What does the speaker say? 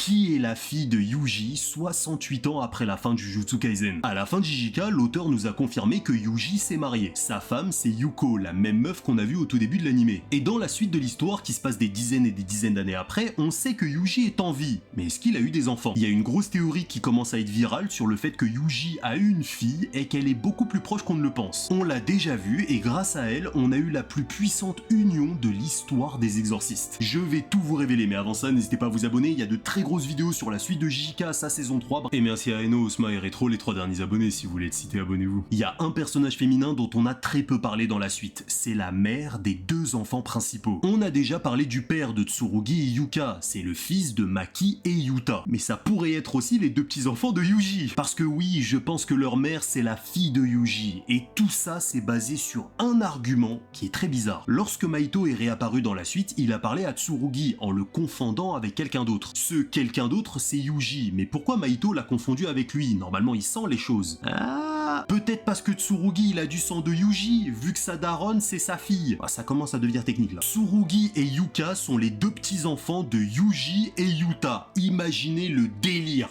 Qui est la fille de Yuji 68 ans après la fin de Jujutsu Kaisen? À la fin de JJK, l'auteur nous a confirmé que Yuji s'est marié. Sa femme, c'est Yuko, la même meuf qu'on a vue au tout début de l'anime. Et dans la suite de l'histoire, qui se passe des dizaines et des dizaines d'années après, on sait que Yuji est en vie. Mais est-ce qu'il a eu des enfants? Il y a une grosse théorie qui commence à être virale sur le fait que Yuji a eu une fille et qu'elle est beaucoup plus proche qu'on ne le pense. On l'a déjà vu et grâce à elle, on a eu la plus puissante union de l'histoire des exorcistes. Je vais tout vous révéler, mais avant ça, n'hésitez pas à vous abonner, il y a de très grosses vidéos sur la suite de JJK, sa saison 3, et merci à Eno, Osma et Retro, les 3 derniers abonnés, si vous voulez être cité, abonnez-vous. Il y a un personnage féminin dont on a très peu parlé dans la suite, c'est la mère des 2 enfants principaux. On a déjà parlé du père de Tsurugi et Yuka, c'est le fils de Maki et Yuta. Mais ça pourrait être aussi les 2 petits-enfants de Yuji. Parce que oui, je pense que leur mère c'est la fille de Yuji, et tout ça c'est basé sur un argument qui est très bizarre. Lorsque Maito est réapparu dans la suite, il a parlé à Tsurugi en le confondant avec quelqu'un d'autre. Ce quelqu'un d'autre c'est Yuji, mais pourquoi Maito l'a confondu avec lui? Normalement il sent les choses. Peut-être parce que Tsurugi il a du sang de Yuji, vu que sa daronne c'est sa fille. Ça commence à devenir technique là. Tsurugi et Yuka sont les 2 petits-enfants de Yuji et Yuta. Imaginez le délire.